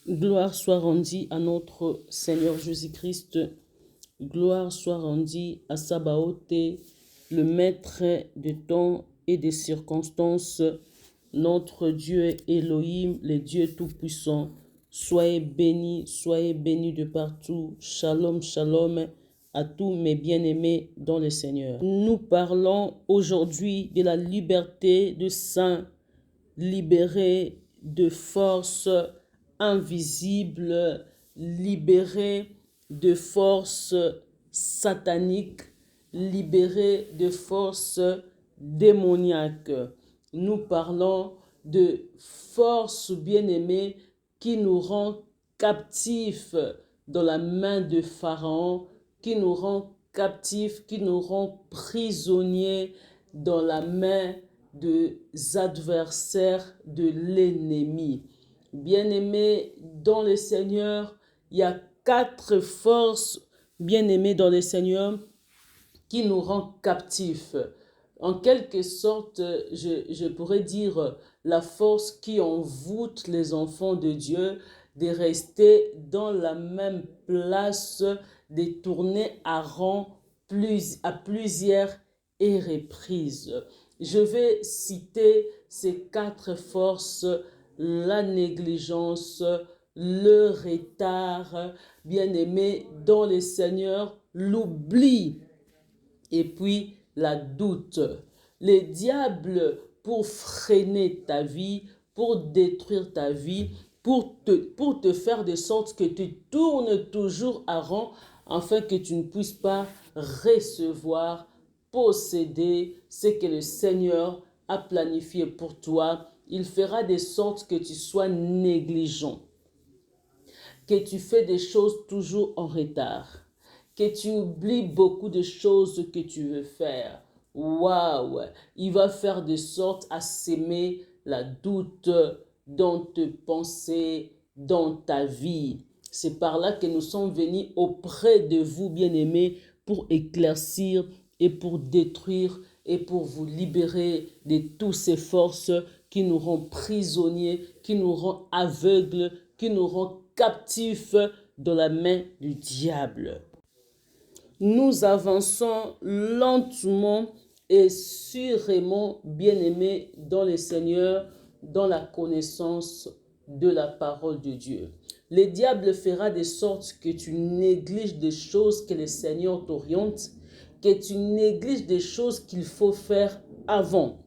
Gloire soit rendue à notre Seigneur Jésus-Christ. Gloire soit rendue à Sabaoth, le maître de temps et des circonstances, notre Dieu Elohim, le Dieu Tout-Puissant. Soyez bénis de partout. Shalom, shalom à tous mes bien-aimés dans le Seigneur. Nous parlons aujourd'hui de la liberté de saints, libérés de forces invisibles, libérés de forces sataniques, libérés de forces démoniaques. Nous parlons de forces bien-aimées qui nous rend captifs dans la main de Pharaon, qui nous rend captifs, qui nous rend prisonniers dans la main des adversaires de l'ennemi. Bien-aimés dans le Seigneur, il y a 4 forces, bien-aimés dans le Seigneur, qui nous rend captifs. En quelque sorte, je pourrais dire la force qui envoûte les enfants de Dieu de rester dans la même place, de tourner à rang à plusieurs reprises. Je vais citer ces 4 forces: la négligence, le retard, bien-aimé dans le Seigneur, l'oubli, et puis la doute. Le diable, pour freiner ta vie, pour détruire ta vie, pour te faire de sorte que tu tournes toujours à rang, afin que tu ne puisses pas recevoir, posséder ce que le Seigneur a planifié pour toi. Il fera de sorte que tu sois négligent, que tu fais des choses toujours en retard, que tu oublies beaucoup de choses que tu veux faire. Waouh! Il va faire de sorte à s'aimer la doute dans tes pensées, dans ta vie. C'est par là que nous sommes venus auprès de vous, bien-aimés, pour éclaircir et pour détruire et pour vous libérer de toutes ces forces qui nous rendent prisonniers, qui nous rendent aveugles, qui nous rendent captifs dans la main du diable. Nous avançons lentement et sûrement, bien-aimés dans le Seigneur, dans la connaissance de la parole de Dieu. Le diable fera de sorte que tu négliges des choses que le Seigneur t'oriente, que tu négliges des choses qu'il faut faire avant.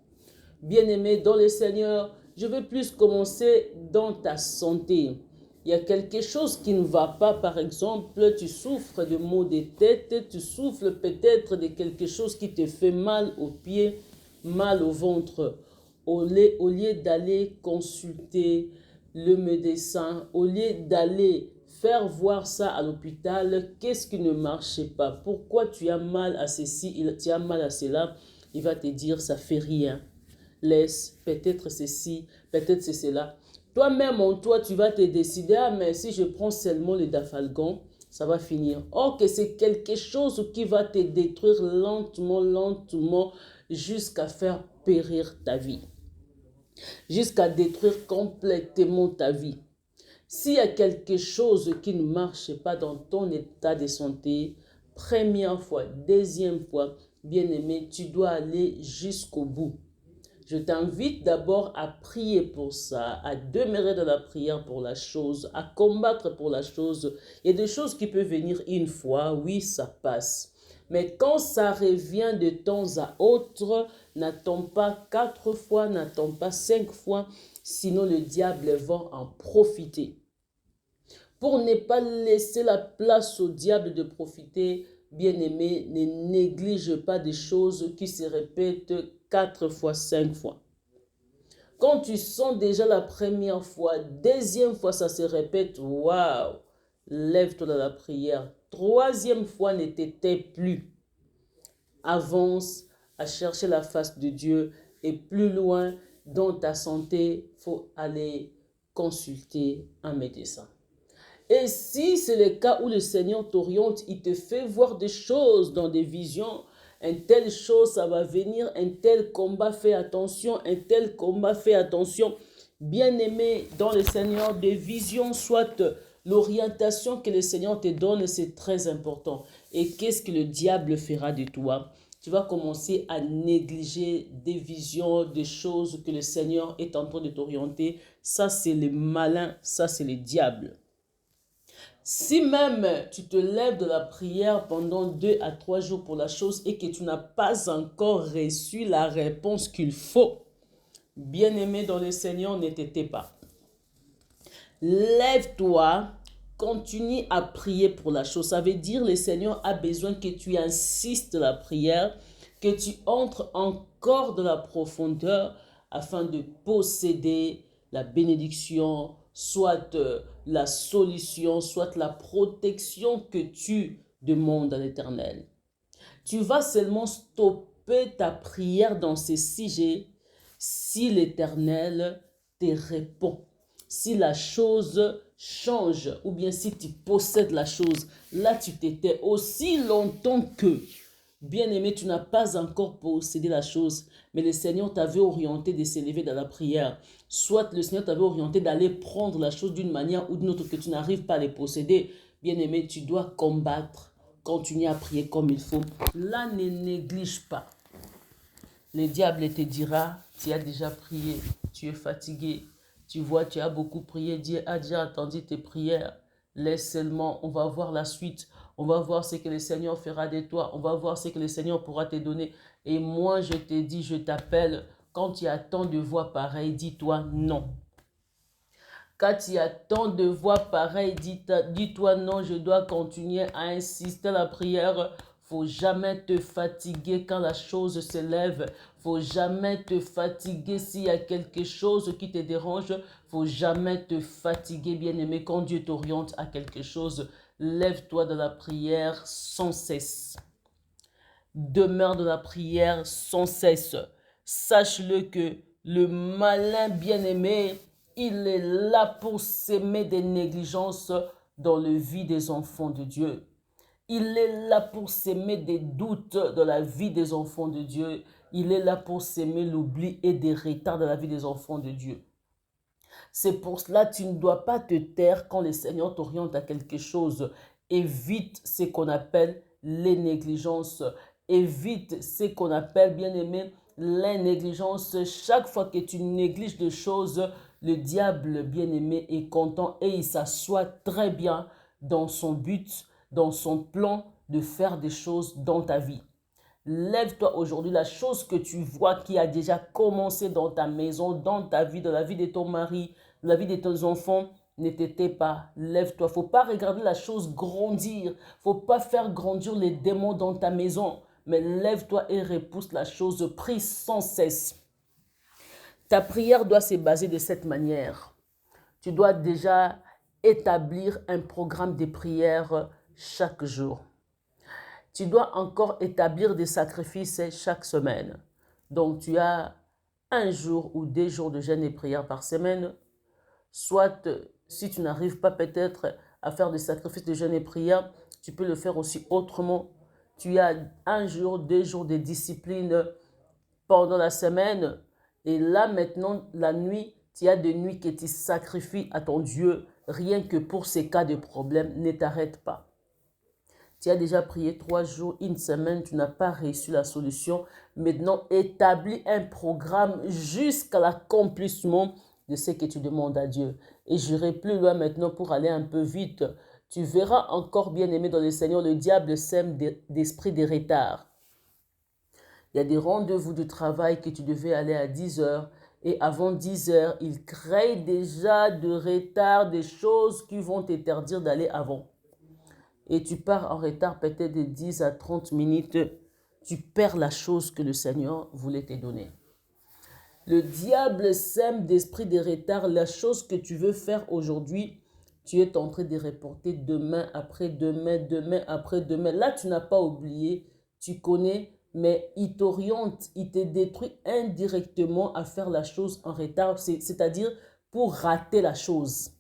Bien-aimé dans le Seigneur, je veux plus commencer dans ta santé. Il y a quelque chose qui ne va pas, par exemple, tu souffres de maux de tête, tu souffres peut-être de quelque chose qui te fait mal aux pieds, mal au ventre. Au lieu d'aller consulter le médecin, au lieu d'aller faire voir ça à l'hôpital, qu'est-ce qui ne marchait pas? Pourquoi tu as mal à ceci, tu as mal à cela? Il va te dire, ça fait rien. Laisse, peut-être ceci, peut-être c'est cela. Toi-même en toi, tu vas te décider, ah mais si je prends seulement le dafalgan, ça va finir. Or que c'est quelque chose qui va te détruire lentement, lentement, jusqu'à faire périr ta vie. Jusqu'à détruire complètement ta vie. S'il y a quelque chose qui ne marche pas dans ton état de santé, première fois, deuxième fois, bien-aimé, tu dois aller jusqu'au bout. Je t'invite d'abord à prier pour ça, à demeurer dans la prière pour la chose, à combattre pour la chose. Il y a des choses qui peuvent venir une fois, oui, ça passe. Mais quand ça revient de temps à autre, n'attends pas 4 fois, n'attends pas 5 fois, sinon le diable va en profiter. Pour ne pas laisser la place au diable de profiter, bien-aimé, ne néglige pas des choses qui se répètent 4 fois, 5 fois. Quand tu sens déjà la première fois, deuxième fois, ça se répète, waouh, lève-toi dans la prière. Troisième fois, ne t'étais plus. Avance à chercher la face de Dieu et plus loin dans ta santé, il faut aller consulter un médecin. Et si c'est le cas où le Seigneur t'oriente, il te fait voir des choses dans des visions, une telle chose, ça va venir, un tel combat, fais attention, un tel combat, fais attention. Bien-aimé dans le Seigneur, des visions, soit l'orientation que le Seigneur te donne, c'est très important. Et qu'est-ce que le diable fera de toi? Tu vas commencer à négliger des visions, des choses que le Seigneur est en train de t'orienter. Ça, c'est le malin, ça, c'est le diable. Si même tu te lèves de la prière pendant 2 à 3 jours pour la chose et que tu n'as pas encore reçu la réponse qu'il faut, bien-aimé dans le Seigneur, ne t'étais pas. Lève-toi, continue à prier pour la chose. Ça veut dire le Seigneur a besoin que tu insistes la prière, que tu entres encore de la profondeur afin de posséder la bénédiction, soit la solution, soit la protection que tu demandes à l'Éternel. Tu vas seulement stopper ta prière dans ces sujets si l'Éternel te répond. Si la chose change ou bien si tu possèdes la chose, là tu t'étais aussi longtemps que, bien-aimé, tu n'as pas encore possédé la chose, mais le Seigneur t'avait orienté de s'élever dans la prière. Soit le Seigneur t'avait orienté d'aller prendre la chose d'une manière ou d'une autre que tu n'arrives pas à les posséder. Bien-aimé, tu dois combattre, continuer à prier comme il faut. Là, ne néglige pas. Le diable te dira, tu as déjà prié, tu es fatigué. Tu vois, tu as beaucoup prié, Dieu a déjà entendu tes prières. Laisse seulement, on va voir la suite. On va voir ce que le Seigneur fera de toi. On va voir ce que le Seigneur pourra te donner. Et moi, je te dis, je t'appelle. Quand tu as tant de voix pareilles, dis-toi non. Quand tu as tant de voix pareilles, dis-toi non, je dois continuer à insister à la prière. Faut jamais te fatiguer quand la chose se lève. Faut jamais te fatiguer s'il y a quelque chose qui te dérange. Faut jamais te fatiguer, bien-aimé, quand Dieu t'oriente à quelque chose. Lève-toi de la prière sans cesse. Demeure de la prière sans cesse. Sache-le que le malin bien-aimé, il est là pour s'aimer des négligences dans le vie des enfants de Dieu. Il est là pour s'aimer des doutes dans la vie des enfants de Dieu. Il est là pour s'aimer l'oubli et des retards dans la vie des enfants de Dieu. C'est pour cela que tu ne dois pas te taire quand le Seigneur t'oriente à quelque chose. Évite ce qu'on appelle les négligences. Évite ce qu'on appelle, bien aimé, les négligences. Chaque fois que tu négliges des choses, le diable, bien aimé, est content et il s'assoit très bien dans son but, dans son plan de faire des choses dans ta vie. Lève-toi aujourd'hui, la chose que tu vois qui a déjà commencé dans ta maison, dans ta vie, dans la vie de ton mari, dans la vie de tes enfants, ne t'étais pas. Lève-toi. Il ne faut pas regarder la chose grandir. Il ne faut pas faire grandir les démons dans ta maison. Mais lève-toi et repousse la chose. Prie sans cesse. Ta prière doit se baser de cette manière. Tu dois déjà établir un programme de prière chaque jour. Tu dois encore établir des sacrifices chaque semaine. Donc, tu as 1 jour ou 2 jours de jeûne et prière par semaine. Soit, si tu n'arrives pas peut-être à faire des sacrifices de jeûne et prière, tu peux le faire aussi autrement. Tu as 1 jour, 2 jours de discipline pendant la semaine. Et là, maintenant, la nuit, tu as des nuits que tu sacrifies à ton Dieu. Rien que pour ces cas de problème, ne t'arrête pas. Tu as déjà prié 3 jours, 1 semaine, tu n'as pas reçu la solution. Maintenant, établis un programme jusqu'à l'accomplissement de ce que tu demandes à Dieu. Et j'irai plus loin maintenant pour aller un peu vite. Tu verras encore, bien aimé dans le Seigneur, le diable sème d'esprit de retard. Il y a des rendez-vous de travail que tu devais aller à 10 heures. Et avant 10 heures, il crée déjà de retard, des choses qui vont t'interdire d'aller avant. Et tu pars en retard peut-être de 10 à 30 minutes, tu perds la chose que le Seigneur voulait te donner. Le diable sème d'esprit de retard. La chose que tu veux faire aujourd'hui, tu es en train de reporter demain, après-demain, demain, après-demain. Là, tu n'as pas oublié, tu connais, mais il t'oriente, il te détruit indirectement à faire la chose en retard, c'est-à-dire pour rater la chose.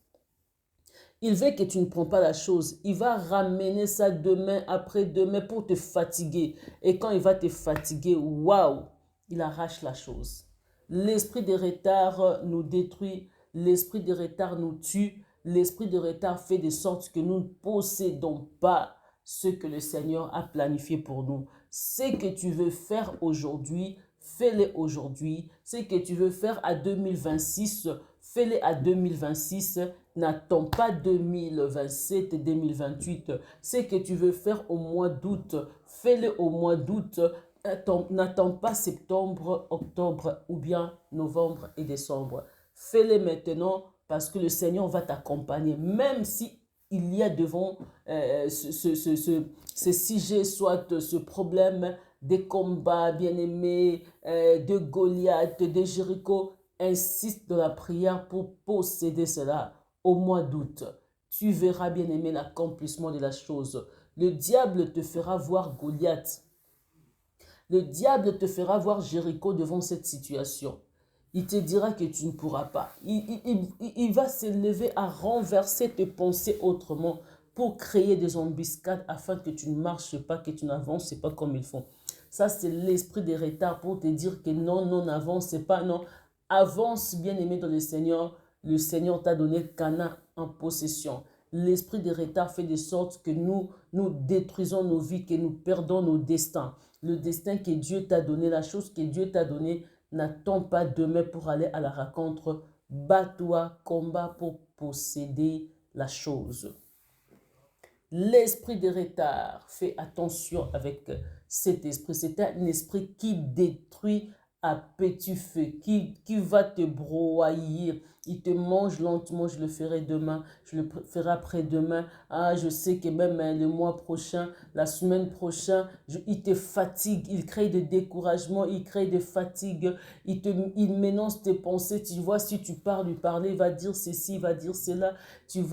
Il veut que tu ne prends pas la chose. Il va ramener ça demain, après-demain pour te fatiguer. Et quand il va te fatiguer, waouh, il arrache la chose. L'esprit de retard nous détruit, l'esprit de retard nous tue, l'esprit de retard fait de sorte que nous ne possédons pas ce que le Seigneur a planifié pour nous. Ce que tu veux faire aujourd'hui, fais-le aujourd'hui. Ce que tu veux faire à 2026, fais-le à 2026. N'attends pas 2027 et 2028. Ce que tu veux faire au mois d'août, fais-le au mois d'août. N'attends pas septembre, octobre ou bien novembre et décembre. Fais-le maintenant parce que le Seigneur va t'accompagner. Même si il y a devant ce sujet, soit ce problème des combats bien-aimés, de Goliath, de Jéricho, insiste dans la prière pour posséder cela au mois d'août. Tu verras bien-aimé l'accomplissement de la chose. Le diable te fera voir Goliath. Le diable te fera voir Jéricho devant cette situation. Il te dira que tu ne pourras pas. Il va s'élever à renverser tes pensées autrement pour créer des embuscades afin que tu ne marches pas, que tu n'avances pas comme il faut. Ça, c'est l'esprit des retards pour te dire que non, non, n'avance pas, non. Avance, bien-aimé dans le Seigneur. Le Seigneur t'a donné Cana en possession. L'esprit des retards fait de sorte que nous détruisons nos vies, que nous perdons nos destins. Le destin que Dieu t'a donné, la chose que Dieu t'a donnée, n'attends pas demain pour aller à la rencontre. Bats-toi, combat pour posséder la chose. L'esprit de retard, fais attention avec cet esprit. C'est un esprit qui détruit à petit feu, qui va te broyer. Il te mange lentement, je le ferai demain, je le ferai après-demain. Ah, je sais que même le mois prochain, la semaine prochaine, il te fatigue, il crée de découragement, il crée de fatigue, il ménage tes pensées. Tu vois, si tu pars lui parler, il va dire ceci, il va dire cela. Tu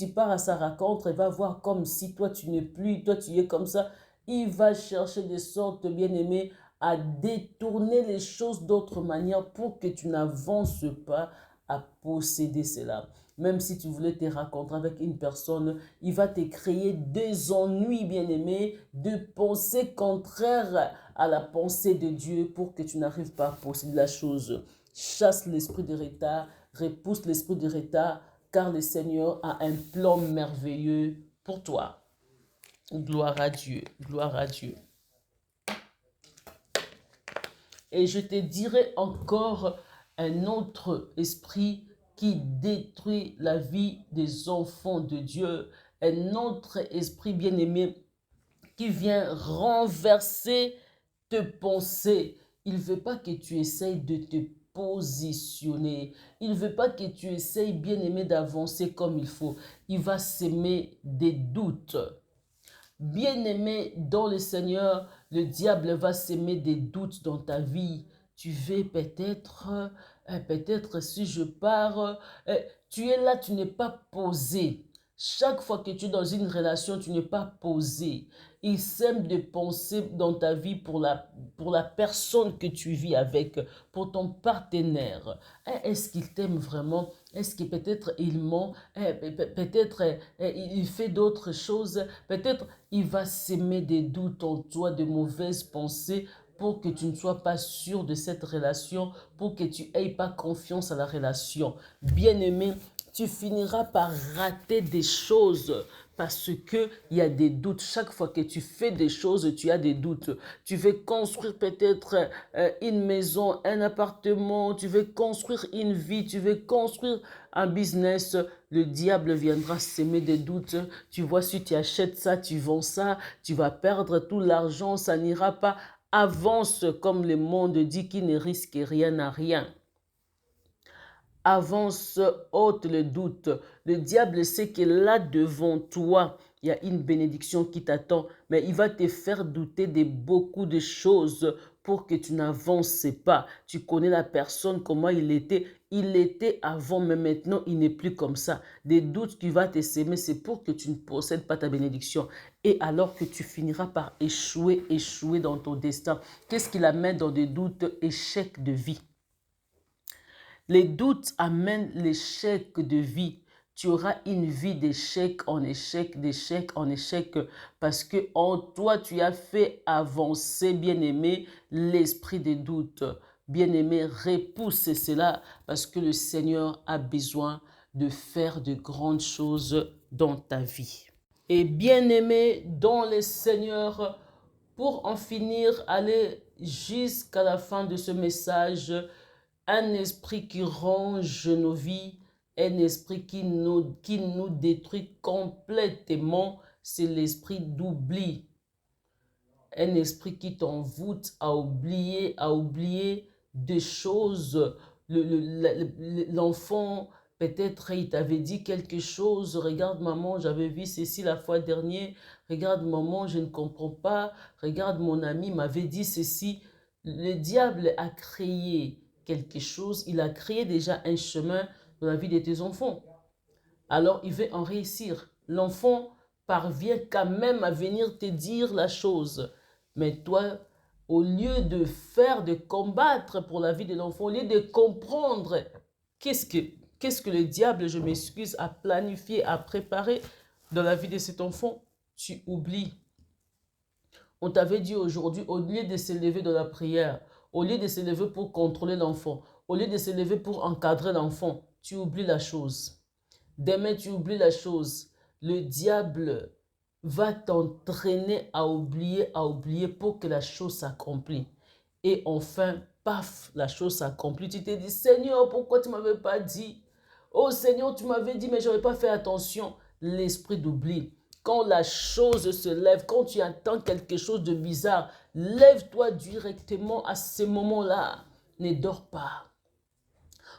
pars à sa rencontre, il va voir comme si toi tu n'es plus, toi tu es comme ça. Il va chercher des sortes bien-aimées à détourner les choses d'autre manière pour que tu n'avances pas à posséder cela. Même si tu voulais te rencontrer avec une personne, il va te créer des ennuis, bien-aimés, de pensées contraires à la pensée de Dieu pour que tu n'arrives pas à posséder la chose. Chasse l'esprit de retard, repousse l'esprit de retard, car le Seigneur a un plan merveilleux pour toi. Gloire à Dieu, gloire à Dieu. Et je te dirai encore un autre esprit qui détruit la vie des enfants de Dieu. Un autre esprit bien-aimé qui vient renverser tes pensées. Il ne veut pas que tu essayes de te positionner. Il ne veut pas que tu essayes bien-aimé d'avancer comme il faut. Il va s'aimer des doutes. Bien-aimé dans le Seigneur, le diable va s'aimer des doutes dans ta vie. Tu veux peut-être si je pars, tu es là, tu n'es pas posé. Chaque fois que tu es dans une relation, tu n'es pas posé. Il sème de penser dans ta vie pour la personne que tu vis avec, pour ton partenaire. Est-ce qu'il t'aime vraiment? Est-ce que peut-être il ment? Peut-être il fait d'autres choses? Peut-être il va s'aimer des doutes en toi, de mauvaises pensées pour que tu ne sois pas sûr de cette relation, pour que tu n'aies pas confiance à la relation. Bien-aimé, tu finiras par rater des choses parce qu'il y a des doutes. Chaque fois que tu fais des choses, tu as des doutes. Tu veux construire peut-être une maison, un appartement, tu veux construire une vie, tu veux construire un business. Le diable viendra s'aimer des doutes. Tu vois, si tu achètes ça, tu vends ça, tu vas perdre tout l'argent, ça n'ira pas. Avance comme le monde dit qui ne risque rien à rien. Avance, ôte le doute. Le diable sait que là devant toi, il y a une bénédiction qui t'attend, mais il va te faire douter de beaucoup de choses pour que tu n'avances pas. Tu connais la personne, comment il était. Il était avant, mais maintenant, il n'est plus comme ça. Des doutes qui vont te s'aimer, c'est pour que tu ne possèdes pas ta bénédiction. Et alors que tu finiras par échouer dans ton destin. Qu'est-ce qui l'amène dans des doutes? Échec de vie. Les doutes amènent l'échec de vie. Tu auras une vie d'échec en échec, d'échec en échec, parce que en toi, tu as fait avancer, bien-aimé, l'esprit des doutes. Bien-aimé, repousse cela parce que le Seigneur a besoin de faire de grandes choses dans ta vie. Et bien-aimé dans le Seigneur, pour en finir, aller jusqu'à la fin de ce message, un esprit qui ronge nos vies, un esprit qui nous détruit complètement, c'est l'esprit d'oubli. Un esprit qui t'envoûte à oublier des choses. L'enfant, peut-être il t'avait dit quelque chose. Regarde maman, j'avais vu ceci la fois dernière. Regarde maman, je ne comprends pas. Regarde mon ami m'avait dit ceci. Le diable a créé quelque chose. Il a créé déjà un chemin dans la vie de tes enfants. Alors il veut en réussir. L'enfant parvient quand même à venir te dire la chose. Mais toi, au lieu de combattre pour la vie de l'enfant, au lieu de comprendre qu'est-ce que le diable, je m'excuse, a planifié, a préparé dans la vie de cet enfant, tu oublies. On t'avait dit aujourd'hui, au lieu de s'élever dans la prière, au lieu de s'élever pour contrôler l'enfant, au lieu de s'élever pour encadrer l'enfant, tu oublies la chose. Demain, tu oublies la chose. Le diable va t'entraîner à oublier pour que la chose s'accomplisse. Et enfin, paf, la chose s'accomplit. Tu te dis, Seigneur, pourquoi tu ne m'avais pas dit? Oh Seigneur, tu m'avais dit, mais je n'avais pas fait attention. L'esprit d'oubli. Quand la chose se lève, quand tu entends quelque chose de bizarre, lève-toi directement à ce moment-là. Ne dors pas.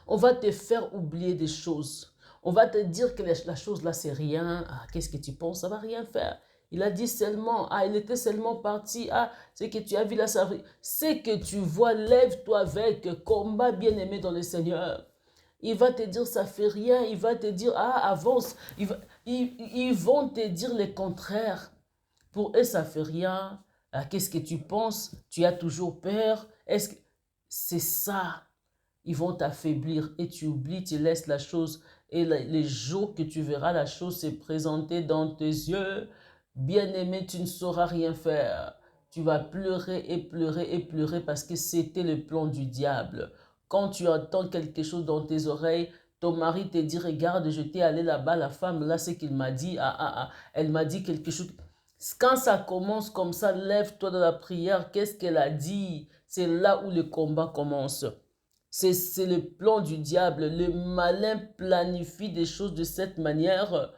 On va te faire oublier des choses. On va te dire que la chose là, c'est rien. Ah, qu'est-ce que tu penses? Ça va rien faire. Il a dit seulement, ah, il était seulement parti. Ah, c'est que tu as vu là, ça. C'est que tu vois, lève-toi avec, combat bien-aimé dans le Seigneur. Il va te dire, ça fait rien. Il va te dire, ah, avance. Ils vont te dire le contraire. Pour eux, ça fait rien. Ah, qu'est-ce que tu penses? Tu as toujours peur? Est-ce que c'est ça? Ils vont t'affaiblir et tu oublies, tu laisses la chose. Et les jours que tu verras la chose se présenter dans tes yeux, bien-aimé, tu ne sauras rien faire. Tu vas pleurer et pleurer et pleurer parce que c'était le plan du diable. Quand tu entends quelque chose dans tes oreilles, ton mari te dit, regarde, je t'ai allé là-bas, la femme, là, c'est qu'il m'a dit, elle m'a dit quelque chose. Quand ça commence comme ça, lève-toi de la prière, qu'est-ce qu'elle a dit? C'est là où le combat commence. C'est le plan du diable. Le malin planifie des choses de cette manière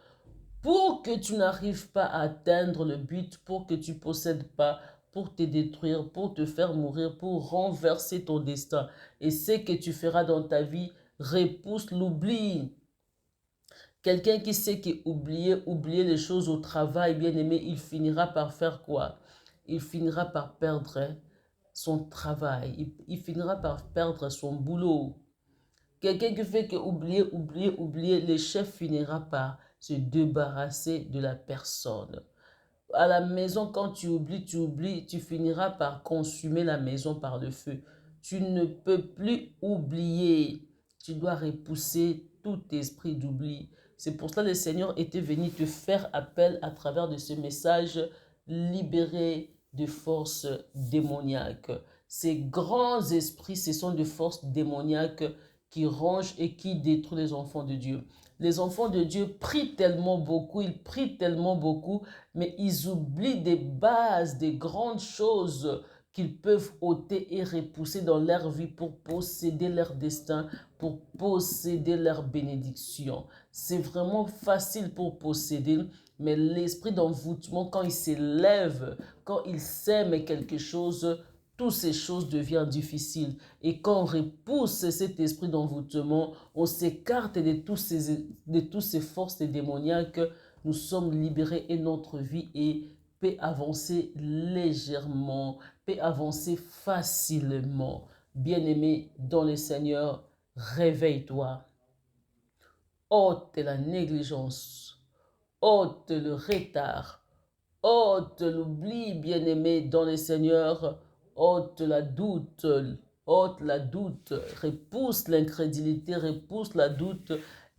pour que tu n'arrives pas à atteindre le but, pour que tu ne possèdes pas, pour te détruire, pour te faire mourir, pour renverser ton destin. Et ce que tu feras dans ta vie, repousse l'oubli. Quelqu'un qui sait oublier les choses au travail, bien aimé, il finira par faire quoi? Il finira par perdre son travail. Il finira par perdre son boulot. Quelqu'un qui fait que oublier, le chef finira par se débarrasser de la personne. À la maison, quand tu oublies, tu finiras par consumer la maison par le feu. Tu ne peux plus oublier. Tu dois repousser tout esprit d'oubli. C'est pour cela que le Seigneur était venu te faire appel à travers de ce message, libéré de forces démoniaques. Ces grands esprits, ce sont des forces démoniaques qui rongent et qui détruisent les enfants de Dieu. Les enfants de Dieu prient tellement beaucoup, ils prient tellement beaucoup, mais ils oublient des bases, des grandes choses qu'ils peuvent ôter et repousser dans leur vie pour posséder leur destin, pour posséder leur bénédiction. C'est vraiment facile pour posséder, mais l'esprit d'envoûtement, quand il s'élève, quand il sème quelque chose, toutes ces choses deviennent difficiles. Et quand on repousse cet esprit d'envoûtement, on s'écarte de toutes ces forces démoniaques, nous sommes libérés et notre vie peut avancer légèrement, peut avancer facilement. Bien-aimé dans le Seigneur, réveille-toi. Ôte la négligence, ôte le retard, ôte l'oubli, bien-aimé dans le Seigneur, ôte la doute, repousse l'incrédulité, repousse la doute,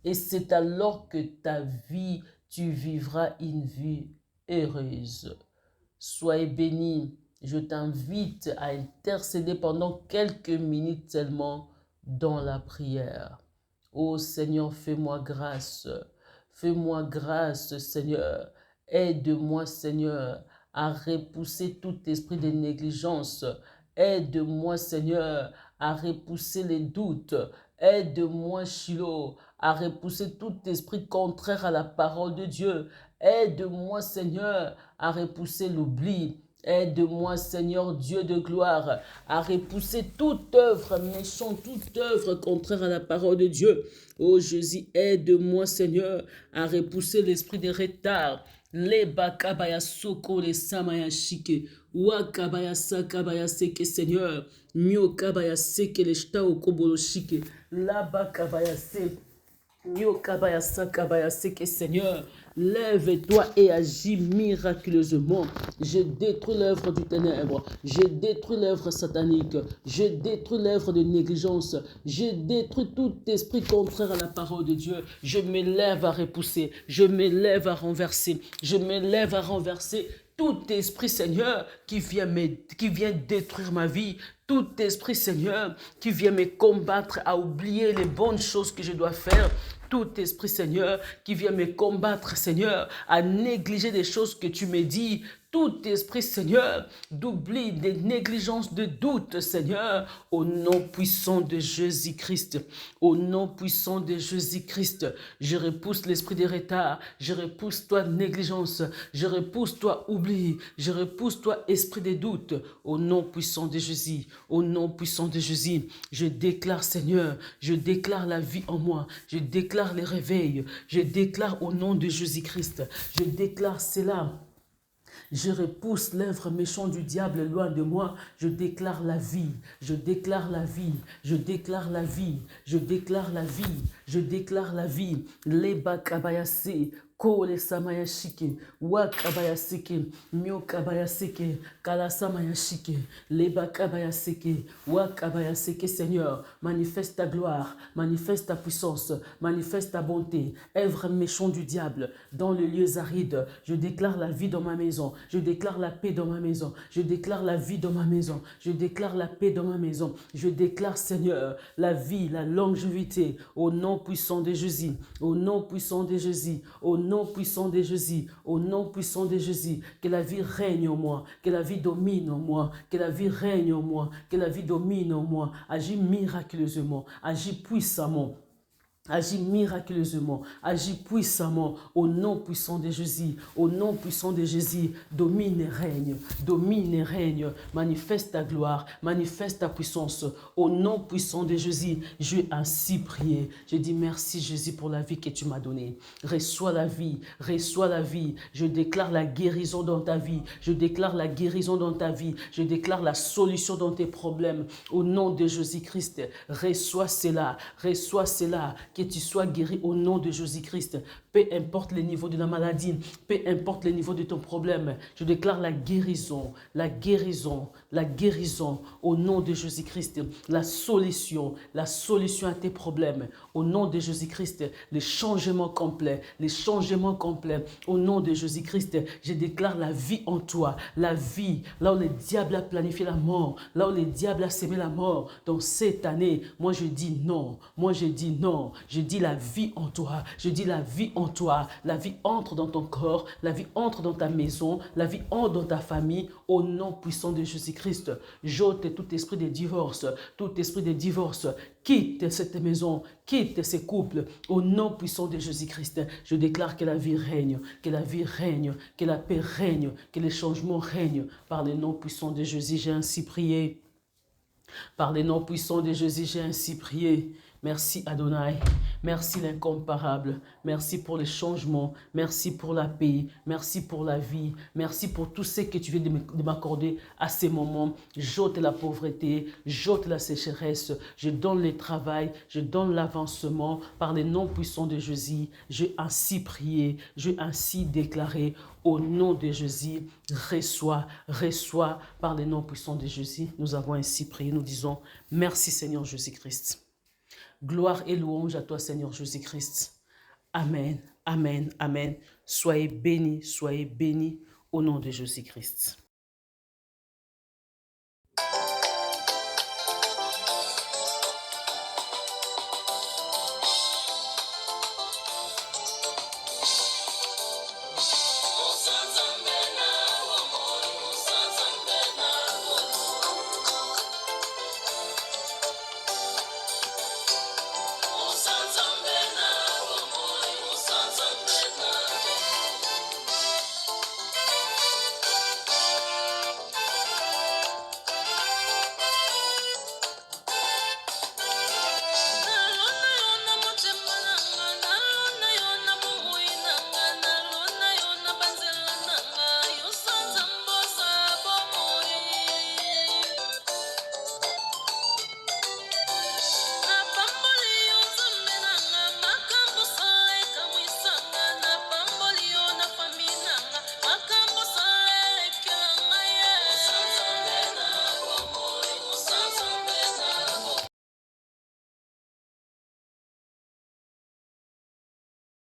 et c'est alors que ta vie, tu vivras une vie heureuse. Soyez bénis, Je t'invite à intercéder pendant quelques minutes seulement dans la prière. Ô Seigneur, fais-moi grâce. Fais-moi grâce, Seigneur. Aide-moi, Seigneur, à repousser tout esprit de négligence. Aide-moi, Seigneur, à repousser les doutes. Aide-moi, Shiloh, à repousser tout esprit contraire à la parole de Dieu. Aide-moi, Seigneur, à repousser l'oubli. Aide-moi, Seigneur Dieu de gloire, à repousser toute œuvre méchante, toute œuvre contraire à la parole de Dieu. Oh Jésus, aide-moi, Seigneur, à repousser l'esprit de retard. Les bakabaya soko, les samaya shike, wakabaya sakabaya seke, Seigneur, mio kabaya seke, les shta okobolo shike, la bakabaya se. Seigneur, lève-toi et agis miraculeusement. Je détruis l'œuvre du ténèbre. Je détruis l'œuvre satanique. Je détruis l'œuvre de négligence. Je détruis tout esprit contraire à la parole de Dieu. Je me lève à repousser. Je me lève à renverser. Je me lève à renverser tout esprit, Seigneur, qui vient détruire ma vie. Tout esprit, Seigneur, qui vient me combattre à oublier les bonnes choses que je dois faire. Tout esprit, Seigneur, qui vient me combattre, Seigneur, à négliger des choses que tu me dis. Tout esprit, Seigneur, d'oubli, de négligence, de doute, Seigneur, au nom puissant de Jésus-Christ. Au nom puissant de Jésus-Christ, je repousse l'esprit de retard, je repousse toi négligence, je repousse toi oubli, je repousse toi esprit de doute. Au nom puissant de Jésus, au nom puissant de Jésus, je déclare, Seigneur, je déclare la vie en moi, je déclare les réveils, je déclare au nom de Jésus-Christ, je déclare cela. Je repousse l'œuvre méchante du diable loin de moi. Je déclare la vie. Je déclare la vie. Je déclare la vie. Je déclare la vie. Je déclare la vie. Leba kabayase. Kole samaya shike, wakabaya seke, mio kabaya seke, kala samaya shike, leba kabaya seke, wakabaya seke. Seigneur, manifeste ta gloire, manifeste ta puissance, manifeste ta bonté. Œuvre méchant du diable dans les lieux arides. Je déclare la vie dans ma maison. Je déclare la paix dans ma maison. Je déclare la vie dans ma maison. Je déclare la paix dans ma maison. Je déclare, Seigneur, la vie, la longévité, au nom puissant de Jésus, au nom puissant de Jésus, au nom puissant de Jésus, au nom puissant de Jésus, que la vie règne en moi, que la vie domine en moi, que la vie règne en moi, que la vie domine en moi. Agis miraculeusement, agis puissamment. Agis miraculeusement, agis puissamment au nom puissant de Jésus, au nom puissant de Jésus, domine et règne, manifeste ta gloire, manifeste ta puissance, au nom puissant de Jésus. Je vais ainsi prier. Je dis merci Jésus pour la vie que tu m'as donnée. Reçois la vie, reçois la vie. Je déclare la guérison dans ta vie, je déclare la guérison dans ta vie, je déclare la solution dans tes problèmes, au nom de Jésus-Christ. Reçois cela, que tu sois guéri au nom de Jésus-Christ. Peu importe le niveau de la maladie, peu importe le niveau de ton problème, je déclare la guérison, la guérison, la guérison au nom de Jésus-Christ. La solution à tes problèmes au nom de Jésus-Christ. Les changements complets au nom de Jésus-Christ. Je déclare la vie en toi, la vie, là où le diable a planifié la mort, là où le diable a sémé la mort dans cette année. Moi je dis non, je dis la vie en toi, je dis la vie en toi, la vie entre dans ton corps, la vie entre dans ta maison, la vie entre dans ta famille, au nom puissant de Jésus-Christ. J'ôte tout esprit de divorce, quitte cette maison, quitte ces couples, au nom puissant de Jésus-Christ. Je déclare que la vie règne, que la vie règne, que la paix règne, que les changements règnent. Par le nom puissant de Jésus, j'ai ainsi prié. Par le nom puissant de Jésus, j'ai ainsi prié. Merci Adonai, merci l'incomparable, merci pour les changements, merci pour la paix, merci pour la vie, merci pour tout ce que tu viens de m'accorder à ces moments. J'ôte la pauvreté, j'ôte la sécheresse, je donne le travail, je donne l'avancement. Par le nom puissant de Jésus, j'ai ainsi prié, j'ai ainsi déclaré. Au nom de Jésus, reçois par le nom puissant de Jésus. Nous avons ainsi prié, nous disons merci Seigneur Jésus-Christ. Gloire et louange à toi, Seigneur Jésus-Christ. Amen, amen, amen. Soyez bénis au nom de Jésus-Christ.